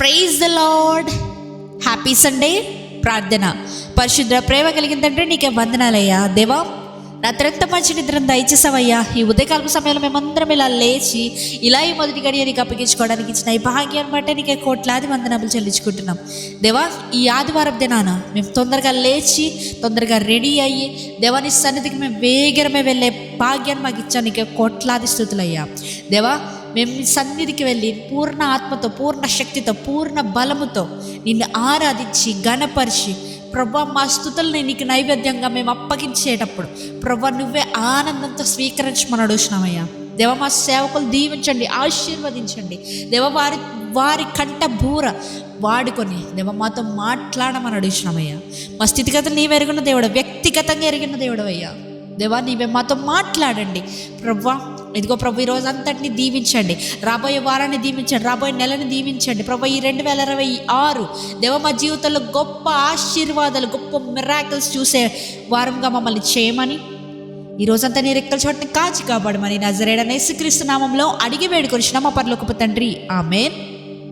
Praise the Lord. Happy Sunday. ప్రార్థన. పరిశుద్ధ ప్రేమ కలిగిన తండ్రి, నీకే వందనాలయ్యా. దేవా, రాత్రంతా మంచి నిద్రను దయచేసావయ్యా. ఈ ఉదయకాలపు సమయంలో మేమందరం ఇలా లేచి ఇలా ఈ మొదటి గడియ నీకు అప్పగించుకోవడానికి ఇచ్చిన ఈ భాగ్యాన్ని బట్టి నీకే కోట్లాది వందనాలు చెల్లించుకుంటున్నాం. దేవా, ఈ ఆదివారం దినాన మేము తొందరగా లేచి తొందరగా రెడీ అయ్యి దేవాని సన్నిధికి మేము వేగరమే వెళ్ళే భాగ్యాన్ని మాకు ఇచ్చాను. నీకే కోట్లాది స్తుతులయ్యా. దేవా, మేము నీ సన్నిధికి వెళ్ళి పూర్ణ ఆత్మతో, పూర్ణ శక్తితో, పూర్ణ బలముతో నిన్ను ఆరాధించి ఘనపరిచి ప్రభా మా స్తుతుల్ని నీకు నైవేద్యంగా మేము అప్పగించేటప్పుడు ప్రభా నువ్వే ఆనందంతో స్వీకరించమని అడుగుతున్నామయ్యా. దేవ, మా సేవకులు దీవించండి, ఆశీర్వదించండి. దేవ, వారి కంట బూర వాడుకొని దేవ మాతో మాట్లాడమని అడుగుతున్నామయ్యా. మా స్థితిగతులు నీవు ఎరిగిన దేవుడు, వ్యక్తిగతంగా ఎరిగిన దేవుడు అయ్యా. దేవా, నీవే మాతో మాట్లాడండి ప్రభా. ఇదిగో ప్రభు, ఈ రోజు అంతటిని దీవించండి, రాబోయే వారాన్ని దీవించండి, రాబోయే నెలని దీవించండి ప్రభు. ఈ 2026 దేవ మా జీవితంలో గొప్ప ఆశీర్వాదాలు, గొప్ప మిరాకిల్స్ చూసే వారంగా మమ్మల్ని చేయమని, ఈ రోజంతా నీ రెక్కల చోటుని కాచి కాపాడమని నజరేయుడైన యేసుక్రీస్తు నామంలో అడిగి వేడుకొనిచున్నాము మా పరలోకపు తండ్రి. ఆమేన్.